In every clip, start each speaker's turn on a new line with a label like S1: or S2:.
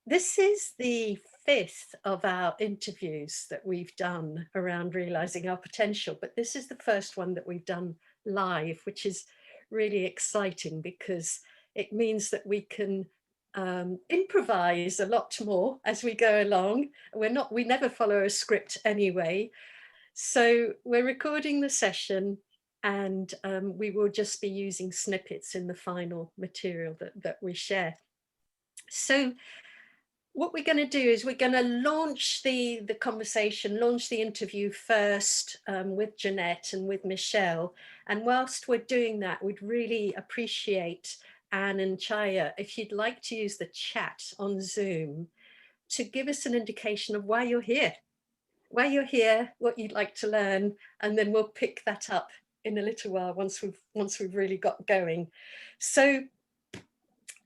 S1: This is the fifth of our interviews that we've done around realizing our potential, but this is the first one that we've done live, which is really exciting because it means that we can improvise a lot more as we go along. We never follow a script anyway. So we're recording the session, and we will just be using snippets in the final material that we share. So what we're going to do is we're going to launch the conversation, launch the interview first with Janette and with Michelle. And whilst we're doing that, we'd really appreciate Anne and Chaya, if you'd like to use the chat on Zoom to give us an indication of why you're here, what you'd like to learn, and then we'll pick that up in a little while once we've really got going. So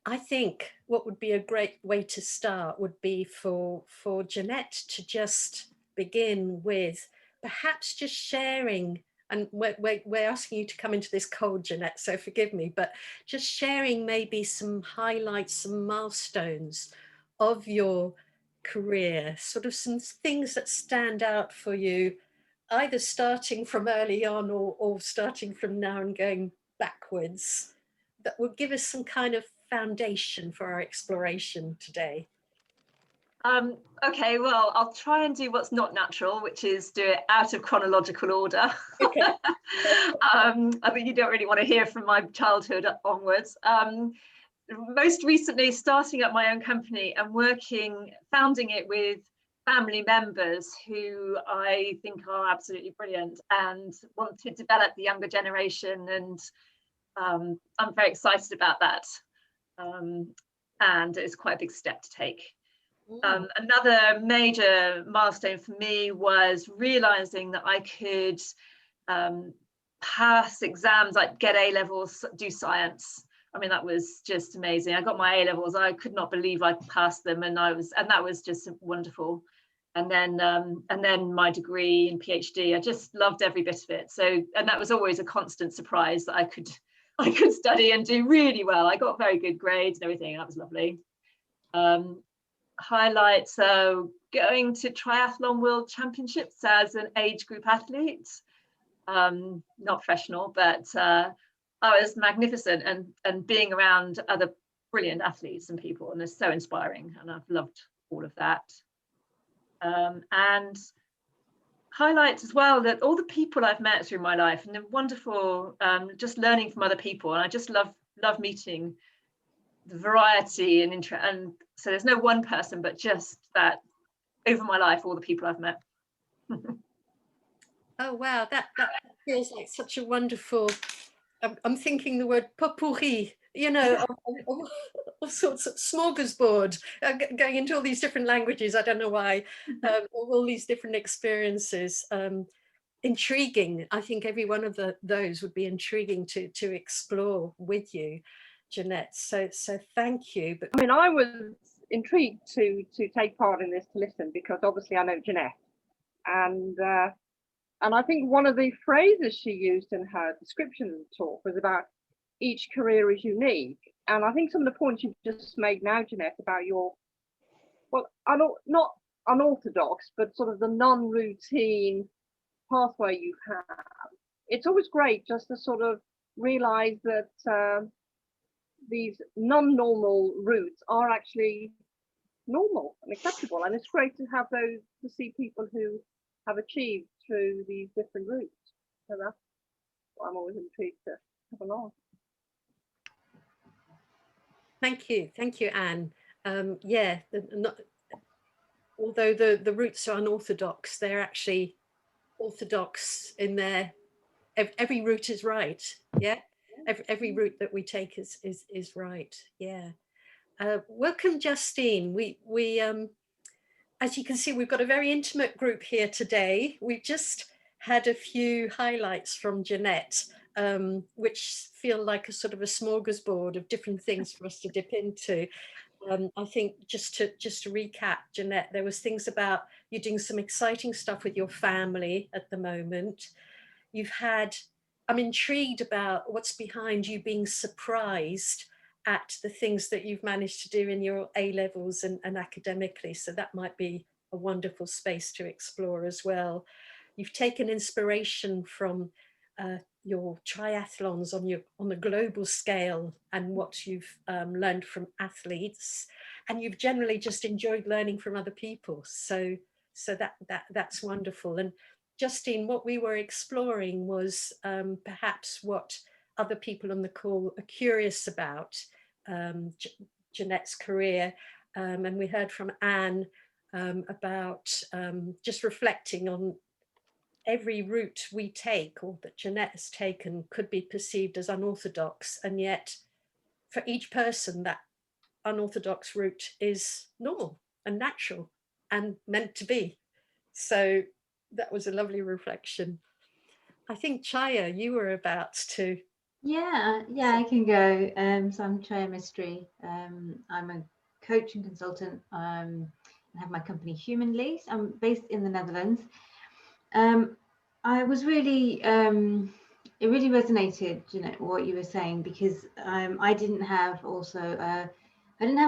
S1: I think what would be a great way to start would be for Janette to just begin with perhaps just sharing, and we're asking you to come into this cold, Janette, so forgive me, but just sharing maybe some highlights, some milestones of your career, sort of some things that stand out for you, either starting from early on or starting from now and going backwards, that will give us some kind of foundation for our exploration today.
S2: Okay, well, I'll try and do what's not natural, which is do it out of chronological order. Okay. I think you don't really want to hear from my childhood onwards. Most recently, starting up my own company and founding it with family members who I think are absolutely brilliant and want to develop the younger generation, and I'm very excited about that. And it's quite a big step to take. Another major milestone for me was realizing that I could pass exams, like get A levels, do science. I mean, that was just amazing. I got my A levels. I could not believe I passed them, and that was just wonderful. And then my degree and PhD, I just loved every bit of it. So, and that was always a constant surprise that I could study and do really well. I got very good grades and everything. That was lovely. Highlights, going to Triathlon World Championships as an age group athlete. Not professional, but I was magnificent, and being around other brilliant athletes and people, and it's so inspiring, and I've loved all of that. And highlights as well, that all the people I've met through my life, and the wonderful, just learning from other people, and I just love meeting the variety and so there's no one person, but just that over my life, all the people I've met.
S1: Oh wow, that feels like such a wonderful, I'm thinking the word potpourri, you know, all sorts of smorgasbord, going into all these different languages. I don't know why, all these different experiences. Intriguing. I think every one of those would be intriguing to explore with you, Janette. So thank you. But
S3: I mean, I was intrigued to take part in this, to listen, because obviously I know Janette, and I think one of the phrases she used in her description of the talk was about each career is unique. And I think some of the points you've just made now, Janette, about your, well, not unorthodox, but sort of the non-routine pathway you have. It's always great just to sort of realize that these non-normal routes are actually normal and acceptable. And it's great to have those, to see people who have achieved through these different routes. So that's what I'm always intrigued to have along.
S1: Thank you, Anne. Yeah, although the routes are unorthodox, they're actually orthodox in their, every route is right. Yeah, every route that we take is right. Yeah. Welcome, Justine. We as you can see, we've got a very intimate group here today. We've just had a few highlights from Janette, which feel like a sort of a smorgasbord of different things for us to dip into. I think just to recap, Janette, there was things about you doing some exciting stuff with your family at the moment. I'm intrigued about what's behind you being surprised at the things that you've managed to do in your A-levels and academically. So that might be a wonderful space to explore as well. You've taken inspiration from your triathlons on the global scale and what you've learned from athletes, and you've generally just enjoyed learning from other people. So that's wonderful. And Justine, what we were exploring was perhaps what other people on the call are curious about Janette's career, and we heard from Anne about just reflecting on every route we take, or that Janette has taken, could be perceived as unorthodox, and yet for each person that unorthodox route is normal and natural and meant to be. So that was a lovely reflection. I think Chaya, you were about to.
S4: Yeah, I can go. So I'm Chaya Mystery. I'm a coach and consultant. I have my company Humanly. I'm based in the Netherlands. I was really, it really resonated, Janette, what you were saying, because I didn't have a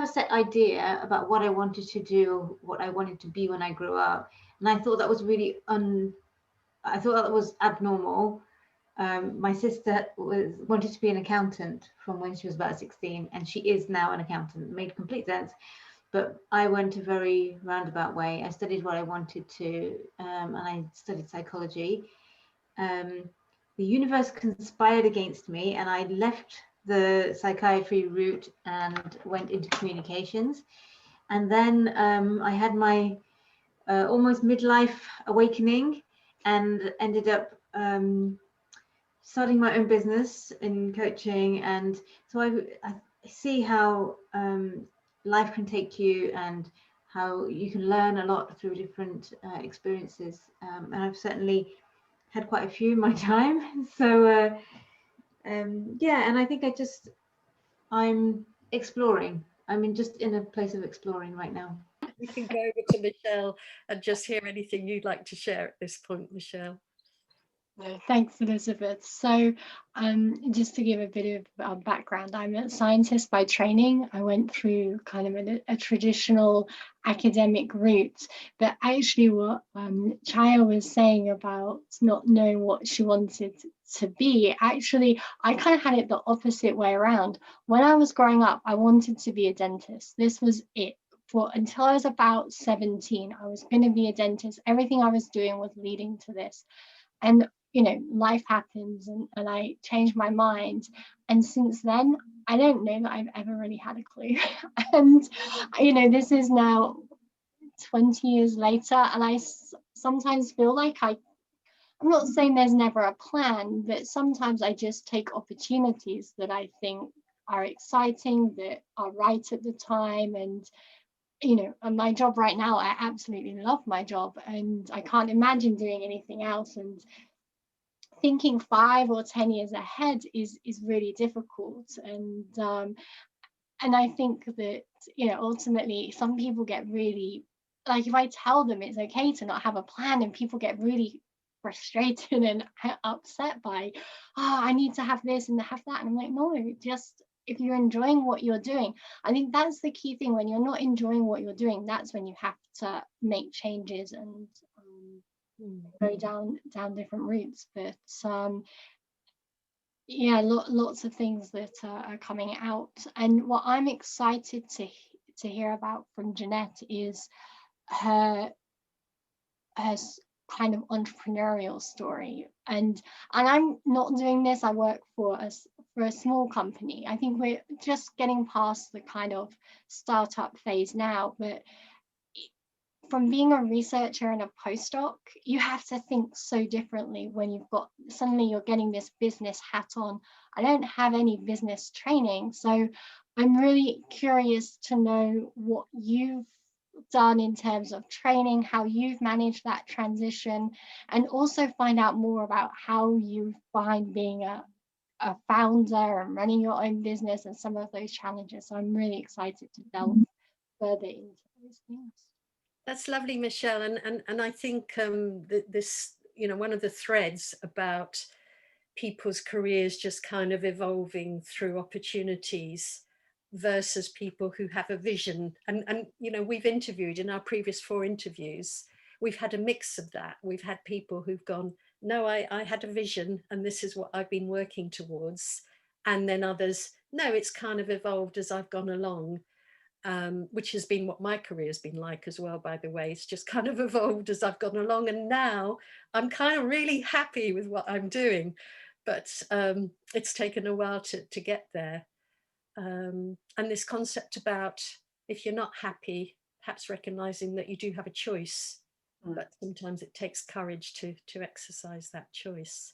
S4: set idea about what I wanted to do, what I wanted to be when I grew up, and I thought that was really I thought that was abnormal. My sister wanted to be an accountant from when she was about 16, and she is now an accountant. It made complete sense. But I went a very roundabout way. I studied what I wanted to, and I studied psychology. The universe conspired against me, and I left the psychiatry route and went into communications. And then I had my almost midlife awakening and ended up starting my own business in coaching. And so I see how life can take you and how you can learn a lot through different experiences. And I've certainly had quite a few in my time. So yeah, and I think I'm exploring. I'm just in a place of exploring right now.
S1: We can go over to Michelle and just hear anything you'd like to share at this point, Michelle.
S5: No, thanks, Elisabeth. So just to give a bit of background, I'm a scientist by training. I went through kind of a traditional academic route, but actually what Chaya was saying about not knowing what she wanted to be, actually, I kind of had it the opposite way around. When I was growing up, I wanted to be a dentist. This was it. Until I was about 17, I was going to be a dentist. Everything I was doing was leading to this. And you know, life happens and I changed my mind. And since then, I don't know that I've ever really had a clue. And, you know, this is now 20 years later. And I sometimes feel like I'm not saying there's never a plan, but sometimes I just take opportunities that I think are exciting, that are right at the time. And, you know, and my job right now, I absolutely love my job and I can't imagine doing anything else. And thinking 5 or 10 years ahead is really difficult, and I think that, you know, ultimately some people get really, like, if I tell them it's okay to not have a plan, and people get really frustrated and upset by, oh, I need to have this and have that, and I'm like, no, just if you're enjoying what you're doing. I think that's the key thing. When you're not enjoying what you're doing, that's when you have to make changes and go down different routes. But yeah, lots of things that are coming out. And what I'm excited to hear about from Janette is her kind of entrepreneurial story. And I'm not doing this. I work for a small company. I think we're just getting past the kind of startup phase now, but from being a researcher and a postdoc, you have to think so differently when you've got, suddenly you're getting this business hat on. I don't have any business training, so I'm really curious to know what you've done in terms of training, how you've managed that transition, and also find out more about how you find being a founder and running your own business and some of those challenges. So I'm really excited to delve further into those things.
S1: That's lovely, Michelle. And I think this, you know, one of the threads about people's careers just kind of evolving through opportunities versus people who have a vision. And you know, we've interviewed in our previous 4 interviews, we've had a mix of that. We've had people who've gone, no, I had a vision and this is what I've been working towards. And then others, no, it's kind of evolved as I've gone along, which has been what my career has been like as well, by the way. It's just kind of evolved as I've gone along. And now I'm kind of really happy with what I'm doing. But it's taken a while to get there. And this concept about if you're not happy, perhaps recognizing that you do have a choice, but sometimes it takes courage to exercise that choice.